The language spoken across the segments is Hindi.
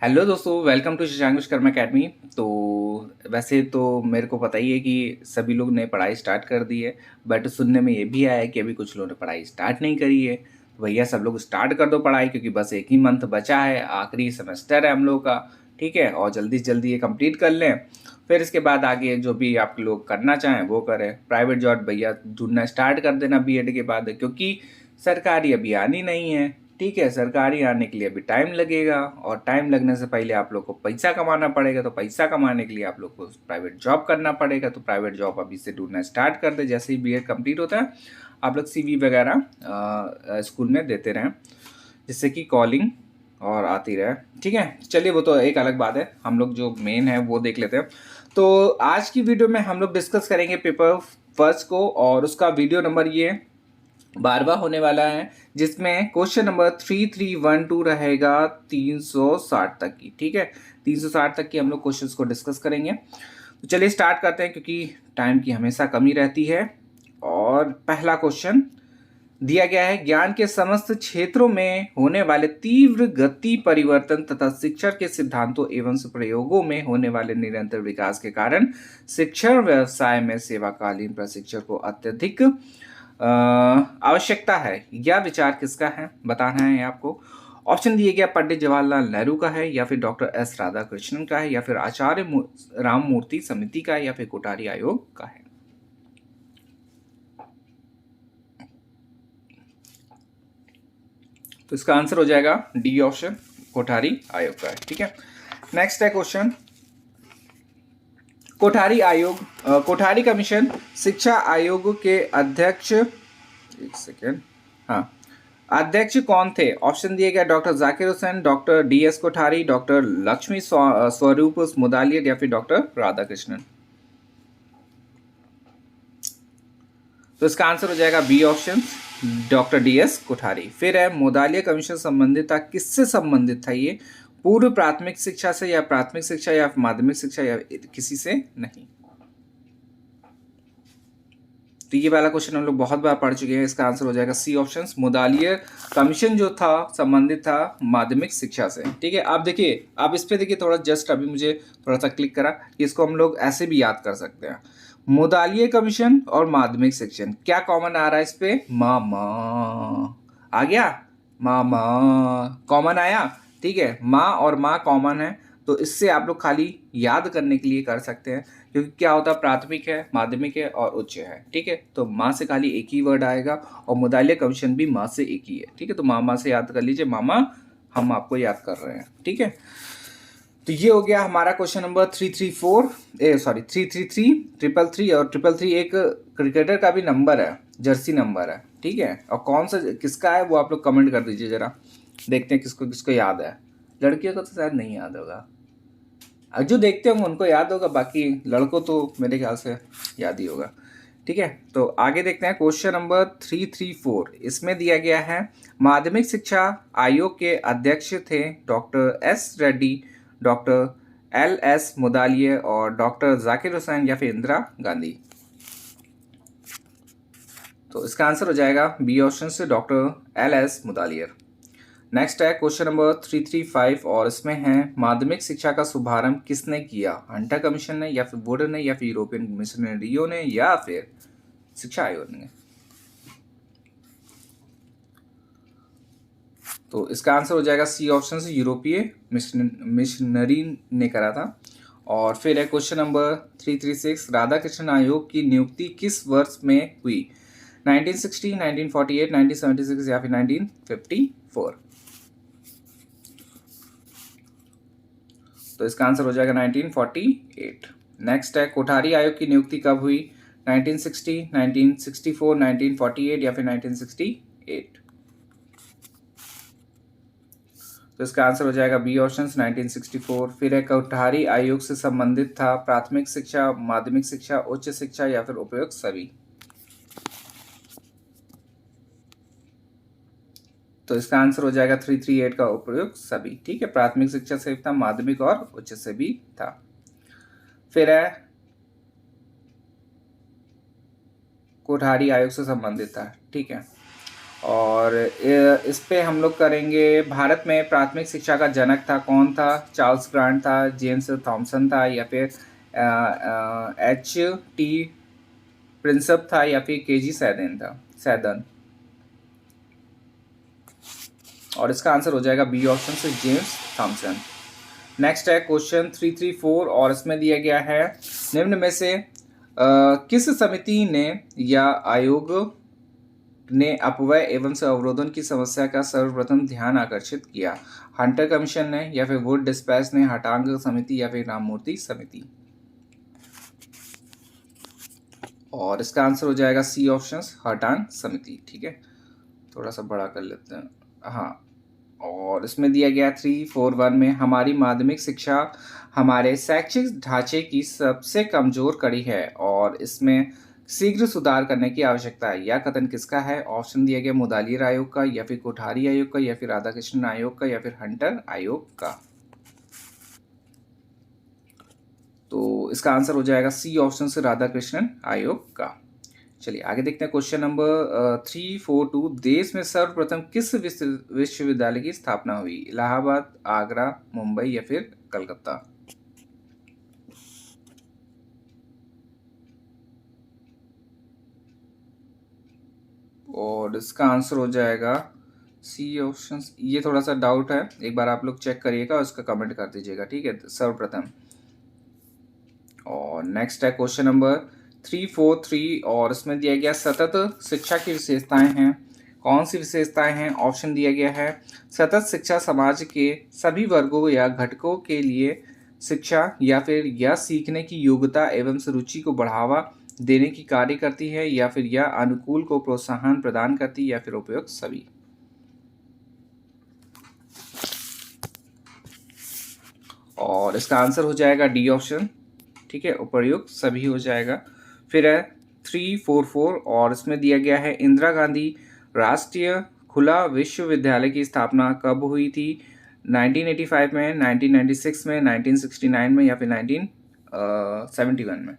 हेलो दोस्तों, welcome to Shashank Vishwakarma academy. तो वैसे तो मेरे को पता ही है कि सभी लोग ने पढ़ाई स्टार्ट कर दी है, बट सुनने में ये भी आया है कि अभी कुछ लोगों ने पढ़ाई स्टार्ट नहीं करी है। तो भैया सब लोग स्टार्ट कर दो पढ़ाई, क्योंकि बस एक ही मंथ बचा है, आखिरी सेमेस्टर है हम लोग का। ठीक है, और जल्दी से जल्दी ये कंप्लीट कर लें, फिर इसके बाद आगे जो भी आप लोग करना चाहें वो करें। प्राइवेट जॉब भैया ढूंढना स्टार्ट कर देना बीएड के बाद, क्योंकि सरकारी अभी आनी नहीं है। ठीक है, सरकारी आने के लिए अभी टाइम लगेगा, और टाइम लगने से पहले आप लोग को पैसा कमाना पड़ेगा। तो पैसा कमाने के लिए आप लोग को प्राइवेट जॉब करना पड़ेगा। तो प्राइवेट जॉब अभी से ढूंढना स्टार्ट कर दे। जैसे ही बीएड कंप्लीट होता है आप लोग सीवी वगैरह स्कूल में देते रहें, जिससे कि कॉलिंग और आती रहे। ठीक है, चलिए वो तो एक अलग बात है, हम लोग जो मेन है वो देख लेते हैं। तो आज की वीडियो में हम लोग डिस्कस करेंगे पेपर फर्स्ट को, और उसका वीडियो नंबर ये 12वां होने वाला है, जिसमें क्वेश्चन नंबर 3312 रहेगा 360 तक की। ठीक है, 360 तक की हम लोग क्वेश्चंस को डिस्कस करेंगे। तो चलिए स्टार्ट करते हैं, क्योंकि टाइम की हमेशा कमी रहती है। और पहला क्वेश्चन दिया गया है, ज्ञान के समस्त क्षेत्रों में होने वाले तीव्र गति परिवर्तन तथा शिक्षण के सिद्धांतों एवं प्रयोगों में होने वाले निरंतर विकास के कारण शिक्षण व्यवसाय में सेवाकालीन प्रशिक्षण को अत्यधिक आवश्यकता है। यह विचार किसका है, बताना है आपको। ऑप्शन दिए गया पंडित जवाहरलाल नेहरू का है, या फिर डॉक्टर एस राधाकृष्णन का है, या फिर आचार्य राममूर्ति समिति का है, या फिर कोठारी आयोग का है। तो इसका आंसर हो जाएगा डी ऑप्शन, कोठारी आयोग का है। ठीक है, नेक्स्ट है क्वेश्चन, कोठारी आयोग कोठारी कमीशन शिक्षा आयोग के अध्यक्ष, एक सेकेंड, हाँ, अध्यक्ष कौन थे। ऑप्शन दिए गया doctor Zakir Hussain, doctor DS Kothari, doctor Lakshmi स्वरूप मुदालियर, या फिर डॉक्टर राधाकृष्णन। तो इसका आंसर हो जाएगा B option, doctor DS Kothari. फिर है मुदालियर कमीशन संबंधित था, किससे संबंधित था ये, पूर्व प्राथमिक शिक्षा से, या प्राथमिक शिक्षा, या माध्यमिक शिक्षा, या किसी से नहीं। तो ये वाला क्वेश्चन हम लोग बहुत बार पढ़ चुके हैं। इसका आंसर हो जाएगा सी ऑप्शन, मुदालियर कमीशन जो था संबंधित था माध्यमिक शिक्षा से। ठीक है, आप देखिए, आप इस पे देखिए थोड़ा, जस्ट अभी मुझे थोड़ा सा क्लिक करा कि इसको हम लोग ऐसे भी याद कर सकते हैं। मुदालियर कमीशन और माध्यमिक शिक्षण, क्या कॉमन आ रहा है इस पे, मामा आ गया, मामा कॉमन आया। ठीक है, माँ और माँ कॉमन है, तो इससे आप लोग खाली याद करने के लिए कर सकते हैं, क्योंकि क्या होता है, प्राथमिक है, माध्यमिक है और उच्च है। ठीक है, तो माँ से खाली एक ही वर्ड आएगा, और मुदालियर कमीशन भी माँ से एक ही है। ठीक है, तो मामा से याद कर लीजिए, मामा हम आपको याद कर रहे हैं। ठीक है, तो ये हो गया हमारा क्वेश्चन नंबर 333 और 333 एक क्रिकेटर का भी नंबर है, जर्सी नंबर है। ठीक है, और कौन सा किसका है वो आप लोग कमेंट कर दीजिए जरा, देखते हैं किसको किसको याद है। लड़कियों को तो शायद नहीं याद होगा, जो देखते होंगे उनको याद होगा, बाकी लड़कों तो मेरे ख्याल से याद ही होगा। ठीक है, तो आगे देखते हैं क्वेश्चन नंबर 334। इसमें दिया गया है, माध्यमिक शिक्षा आयोग के अध्यक्ष थे doctor S Reddy, doctor L S Mudaliar, और डॉक्टर जाकिर हुसैन, या फिर इंदिरा गांधी। तो इसका आंसर हो जाएगा बी ऑप्शन से, doctor L S Mudaliar. Next है क्वेश्चन नंबर 335, और इसमें है, माध्यमिक शिक्षा का शुभारंभ किसने किया, हंटर कमीशन ने, या फिर बोर्डर ने, या फिर यूरोपियन मिशनरियों ने, या फिर शिक्षा आयोग ने। तो इसका आंसर हो जाएगा सी ऑप्शन से, यूरोपीय मिशनरी ने करा था। और फिर है क्वेश्चन नंबर 336, राधाकृष्णन आयोग की नियुक्ति किस वर्ष में हुई, 1960, 1948, 1976, या फिर 1954। तो इसका आंसर हो जाएगा 1948। नेक्स्ट है, कोठारी आयोग की नियुक्ति कब हुई, 1960, 1964, 1948, या फिर 1968। तो इसका आंसर हो जाएगा बी ऑप्शन 1964। फिर है, कोठारी आयोग से संबंधित था प्राथमिक शिक्षा, माध्यमिक शिक्षा, उच्च शिक्षा, या फिर उपयुक्त सभी। तो इसका आंसर हो जाएगा 338 का, उपयुक्त सभी। ठीक है, प्राथमिक शिक्षा से था, माध्यमिक और उच्च से भी था। फिर है, कोठारी आयोग से संबंधित था। ठीक है, और इस पे हम लोग करेंगे, भारत में प्राथमिक शिक्षा का जनक था कौन था? चार्ल्स ग्रांट था, जेम्स थॉमसन था, या फिर एच टी प्रिंसप था, या फिर के जी सैदन था, सैदन। और इसका आंसर हो जाएगा बी ऑप्शन से, जेम्स थॉमसन। नेक्स्ट है क्वेश्चन 334 और इसमें दिया गया है, निम्न में से किस समिति ने या आयोग ने अपव्यय एवं अवरोधन की समस्या का सर्वप्रथम ध्यान आकर्षित किया? हंटर कमीशन ने, या फिर वुड डिस्पैच ने, हटांग समिति, या फिर राममूर्ति समिति? और इसका आंसर हो जाएगा सी ऑप्शन, हटांग समिति। ठीक है, थोड़ा सा बड़ा कर लेते हैं। हाँ, और इसमें दिया गया 341 में, हमारी माध्यमिक शिक्षा हमारे शैक्षिक ढांचे की सबसे कमजोर कड़ी है और इसमें शीघ्र सुधार करने की आवश्यकता है। यह कथन किसका है? ऑप्शन दिया गया मुदालियर आयोग का, या फिर कोठारी आयोग का, या फिर राधाकृष्णन आयोग का, या फिर हंटर आयोग का? तो इसका आंसर हो जाएगा सी ऑप्शन से, राधाकृष्णन आयोग का। चलिए आगे देखते हैं क्वेश्चन नंबर 342, देश में सर्वप्रथम किस विश्वविद्यालय की स्थापना हुई? इलाहाबाद, आगरा, मुंबई, या फिर कलकत्ता? और इसका आंसर हो जाएगा सी ऑप्शन। ये थोड़ा सा डाउट है, एक बार आप लोग चेक करिएगा, उसका कमेंट कर दीजिएगा। ठीक है, सर्वप्रथम। और नेक्स्ट है क्वेश्चन नंबर 343 और इसमें दिया गया सतत शिक्षा की विशेषताएं हैं। कौन सी विशेषताएं हैं? ऑप्शन दिया गया है, सतत शिक्षा समाज के सभी वर्गों या घटकों के लिए शिक्षा, या फिर यह सीखने की योग्यता एवं रुचि को बढ़ावा देने की कार्य करती है, या फिर यह अनुकूल को प्रोत्साहन प्रदान करती है, या फिर उपयुक्त सभी? और इसका आंसर हो जाएगा डी ऑप्शन। ठीक है, उपयुक्त सभी हो जाएगा। फिर है 344 और इसमें दिया गया है, इंदिरा गांधी राष्ट्रीय खुला विश्वविद्यालय की स्थापना कब हुई थी? 1985 में, 1996 में, 1969 में, या फिर 1971 में?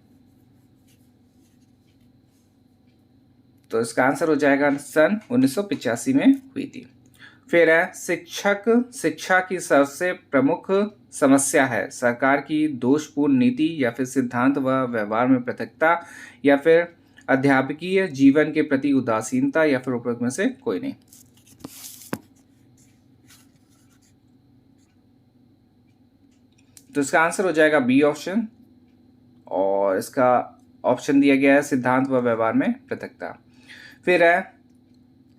तो इसका आंसर हो जाएगा सन 1985 में हुई थी। फिर है शिक्षक शिक्षा की सबसे प्रमुख समस्या है, सरकार की दोषपूर्ण नीति, या फिर सिद्धांत व व्यवहार में पृथकता, या फिर अध्यापकीय जीवन के प्रति उदासीनता, या फिर उपरोक्त में से कोई नहीं? तो इसका आंसर हो जाएगा बी ऑप्शन, और इसका ऑप्शन दिया गया है सिद्धांत व व्यवहार में पृथकता। फिर है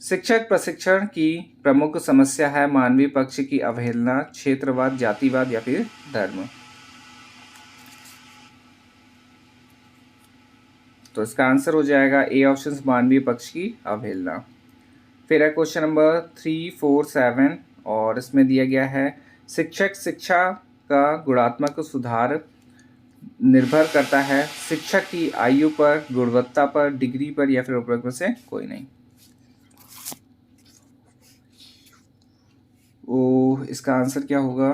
शिक्षक प्रशिक्षण की प्रमुख समस्या है, मानवीय पक्ष की अवहेलना, क्षेत्रवाद, जातिवाद, या फिर धर्म? तो इसका आंसर हो जाएगा ए ऑप्शन, मानवीय पक्ष की अवहेलना। फिर है क्वेश्चन नंबर 347 और इसमें दिया गया है, शिक्षक शिक्षा का गुणात्मक सुधार निर्भर करता है शिक्षक की आयु पर, गुणवत्ता पर, डिग्री पर, या फिर उपरोक्त में से कोई नहीं? ओ, इसका आंसर क्या होगा?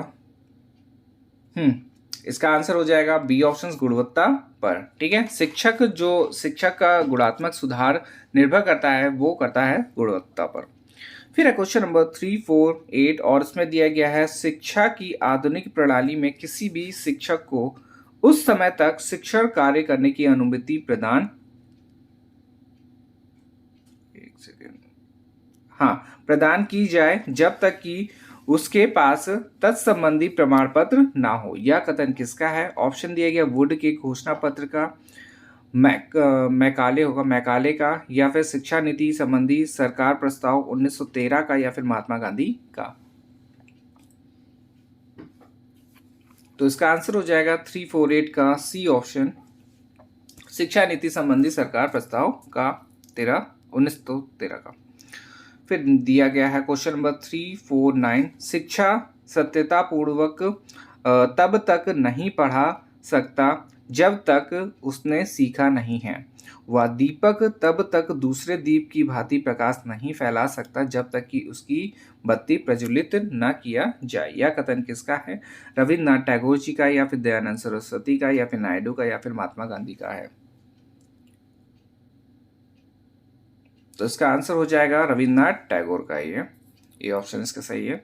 इसका आंसर हो जाएगा बी ऑप्शन, गुणवत्ता पर। ठीक है, शिक्षक का गुणात्मक सुधार निर्भर करता है, वो करता है गुणवत्ता पर। फिर है क्वेश्चन नंबर 348 और इसमें दिया गया है, शिक्षा की आधुनिक प्रणाली में किसी भी शिक्षक को उस समय तक शिक्षण कार्य करने की अनुमति प्रदान, एक सेकेंड, हाँ, प्रदान की जाए जब तक कि उसके पास तत्संबंधी प्रमाण पत्र ना हो। यह कथन किसका है? ऑप्शन दिया गया वुड के घोषणा पत्र का, मैकाले होगा, मैकाले का, या फिर शिक्षा नीति संबंधी सरकार प्रस्ताव 1913 का, या फिर महात्मा गांधी का? तो इसका आंसर हो जाएगा 348 का सी ऑप्शन, शिक्षा नीति संबंधी सरकार प्रस्ताव का 1913 का। फिर दिया गया है क्वेश्चन नंबर 349, शिक्षा सत्यता पूर्वक तब तक नहीं पढ़ा सकता जब तक उसने सीखा नहीं है। वह दीपक तब तक दूसरे दीप की भांति प्रकाश नहीं फैला सकता जब तक कि उसकी बत्ती प्रज्वलित न किया जाए। यह कथन किसका है? रविन्द्रनाथ टैगोर जी का, या फिर दयानंद सरस्वती का, या फिर नायडू का, या फिर महात्मा गांधी का है? तो इसका आंसर हो जाएगा रविन्द्रनाथ टैगोर का, ये ऑप्शन इसका सही है।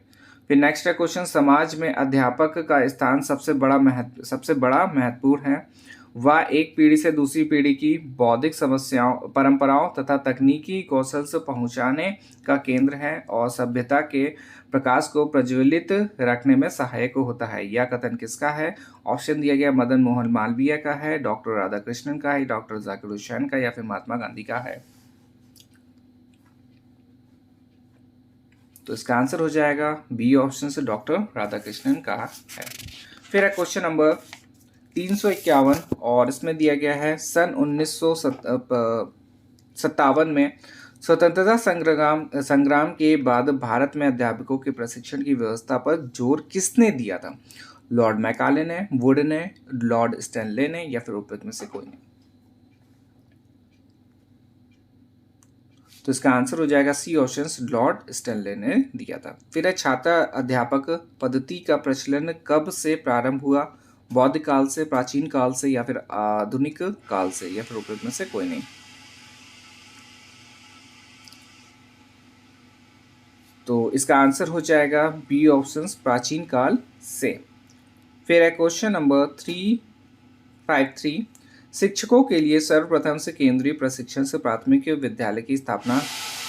फिर नेक्स्ट है क्वेश्चन, समाज में अध्यापक का स्थान सबसे बड़ा महत्वपूर्ण है। वह एक पीढ़ी से दूसरी पीढ़ी की बौद्धिक समस्याओं, परंपराओं तथा तकनीकी कौशल से पहुंचाने का केंद्र है और सभ्यता के प्रकाश को प्रज्वलित रखने में सहायक होता है। यह कथन किसका है? ऑप्शन दिया गया मदन मोहन मालवीय का है, डॉक्टर राधाकृष्णन का है, डॉक्टर जाकिर हुसैन का, या फिर महात्मा गांधी का है। तो इसका आंसर हो जाएगा बी ऑप्शन से डॉक्टर राधाकृष्णन का है। फिर है क्वेश्चन नंबर 351 और इसमें दिया गया है सन 1957 में स्वतंत्रता संग्राम के बाद भारत में अध्यापकों के प्रशिक्षण की व्यवस्था पर जोर किसने दिया था? लॉर्ड मैकाले ने, वुड ने, लॉर्ड स्टैनले ने, या फिर उपरोक्त में से कोई नहीं। तो इसका आंसर हो जाएगा सी ऑप्शन, लॉर्ड स्टैनले ने दिया था। फिर है छात्र अध्यापक पद्धति का प्रचलन कब से प्रारंभ हुआ? बौद्ध काल से, प्राचीन काल से, या फिर आधुनिक काल से, या फिर उपरोक्त में से कोई नहीं। तो इसका आंसर हो जाएगा बी ऑप्शन, प्राचीन काल से। फिर है क्वेश्चन नंबर 353, शिक्षकों के लिए सर्वप्रथम से केंद्रीय प्रशिक्षण से प्राथमिक विद्यालय की स्थापना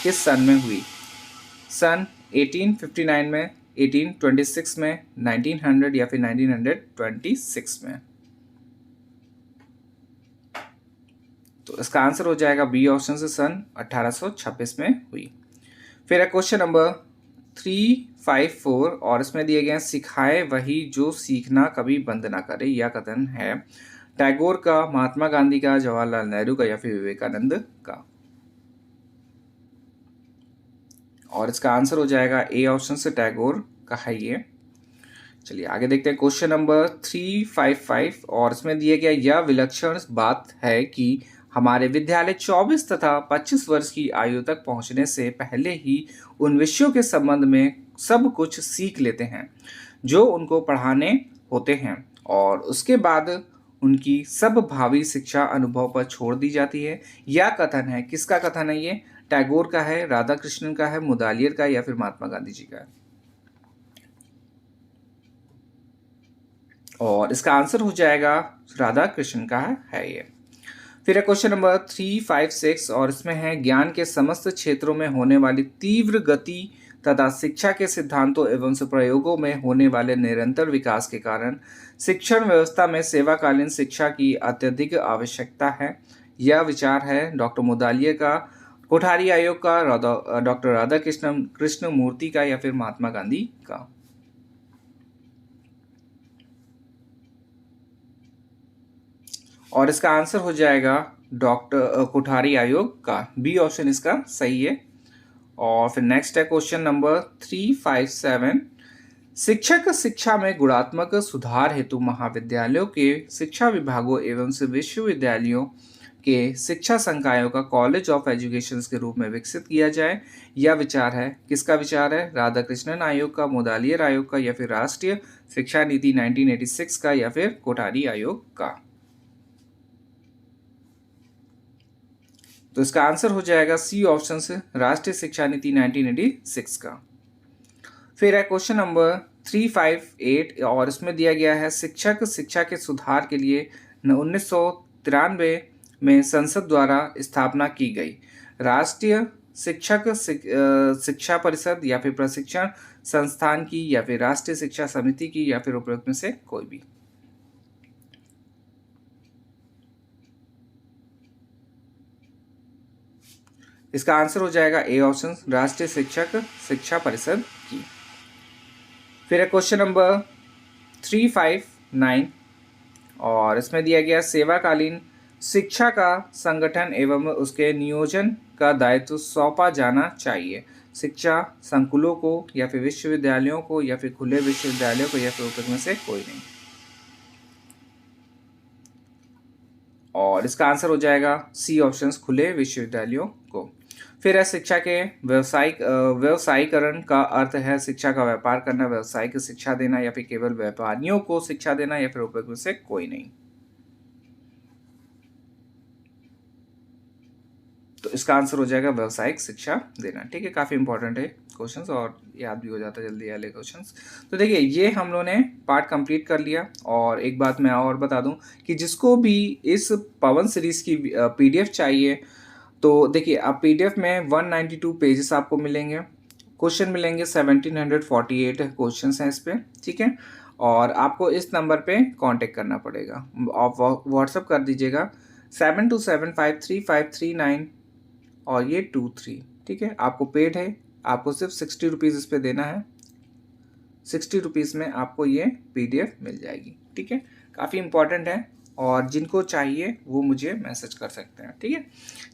किस सन में हुई? सन 1859 में, 1826 में, 1900 या फिर 1926 में। तो इसका आंसर हो जाएगा बी ऑप्शन से सन 1826 में हुई। फिर है क्वेश्चन नंबर 354 और इसमें दिए गए सिखाए वही जो सीखना कभी बंद ना करे। यह कथन है टैगोर का, महात्मा गांधी का, जवाहरलाल नेहरू का, या फिर विवेकानंद का। और इसका आंसर हो जाएगा ए ऑप्शन से टैगोर का है ये। चलिए आगे देखते हैं क्वेश्चन नंबर 355 और इसमें दिया गया यह विलक्षण बात है कि हमारे विद्यालय 24 तथा 25 वर्ष की आयु तक पहुंचने से पहले ही उन विषयों के संबंध में सब कुछ सीख लेते हैं जो उनको पढ़ाने होते हैं और उसके बाद उनकी सब भावी शिक्षा अनुभव पर छोड़ दी जाती है। यह कथन है, किसका कथन है ये? टैगोर का है, राधाकृष्णन का है, मुदालियर का, या फिर महात्मा गांधी जी का है। और इसका आंसर हो जाएगा राधाकृष्णन का है ये। फिर है क्वेश्चन नंबर 356 और इसमें है ज्ञान के समस्त क्षेत्रों में होने वाली तीव्र गति तथा शिक्षा के सिद्धांतों एवं प्रयोगों में होने वाले निरंतर विकास के कारण शिक्षण व्यवस्था में सेवाकालीन शिक्षा की अत्यधिक आवश्यकता है। यह विचार है डॉक्टर मुदालियर का, कोठारी आयोग का, डॉक्टर कृष्ण मूर्ति का, या फिर महात्मा गांधी का। और इसका आंसर हो जाएगा डॉक्टर कोठारी आयोग का, बी ऑप्शन इसका सही है। और फिर नेक्स्ट है क्वेश्चन नंबर 357, शिक्षक शिक्षा में गुणात्मक सुधार हेतु महाविद्यालयों के शिक्षा विभागों एवं विश्वविद्यालयों के शिक्षा संकायों का कॉलेज ऑफ एजुकेशन के रूप में विकसित किया जाए। यह विचार है, किसका विचार है? राधाकृष्णन आयोग का, मुदालियर आयोग का, या फिर राष्ट्रीय शिक्षा नीति 1986 का, या फिर कोठारी आयोग का। तो इसका आंसर हो जाएगा सी ऑप्शन से राष्ट्रीय शिक्षा नीति 1986 का। फिर है क्वेश्चन नंबर 358 और इसमें दिया गया है शिक्षक शिक्षा के सुधार के लिए 1993 में संसद द्वारा स्थापना की गई राष्ट्रीय शिक्षक शिक्षा परिषद, या फिर प्रशिक्षण संस्थान की, या फिर राष्ट्रीय शिक्षा समिति की, या फिर उपरोक्त में से कोई भी। इसका आंसर हो जाएगा ए ऑप्शन, राष्ट्रीय शिक्षक शिक्षा परिषद की। फिर है क्वेश्चन नंबर 359 और इसमें दिया गया सेवाकालीन शिक्षा का संगठन एवं उसके नियोजन का दायित्व सौंपा जाना चाहिए शिक्षा संकुलों को, या फिर विश्वविद्यालयों को, या फिर खुले विश्वविद्यालयों को, या फिर उपरोक्त में से कोई नहीं। और इसका आंसर हो जाएगा सी ऑप्शन, खुले विश्वविद्यालयों को। फिर है शिक्षा के व्यवसायीकरण का अर्थ है शिक्षा का व्यापार करना, व्यवसायिक शिक्षा देना, या फिर केवल व्यापारियों को शिक्षा देना, या फिर उपरोक्त में से कोई नहीं। तो इसका आंसर हो जाएगा व्यावसायिक शिक्षा देना। ठीक है, काफ़ी इंपॉर्टेंट है क्वेश्चंस और याद भी हो जाता है जल्दी वाले क्वेश्चंस। तो देखिए ये हम लोगों ने पार्ट कंप्लीट कर लिया। और एक बात मैं और बता दूं कि जिसको भी इस पवन सीरीज की पीडीएफ चाहिए तो देखिए आप पीडीएफ में 192 पेजेस आपको मिलेंगे, क्वेश्चन मिलेंगे 1748 क्वेश्चन हैं इस पे। ठीक है, और आपको इस नंबर पे कांटेक्ट करना पड़ेगा, आप व्हाट्सअप कर दीजिएगा 72753539 और ये 23। ठीक है, आपको पेड है, आपको सिर्फ 60 रुपीज़ इस पर देना है। 60 रुपीज़ में आपको ये पीडीएफ मिल जाएगी। ठीक है, काफ़ी इंपॉर्टेंट है और जिनको चाहिए वो मुझे मैसेज कर सकते हैं। ठीक है,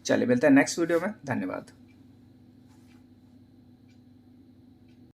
चलिए मिलते हैं नेक्स्ट वीडियो में। धन्यवाद।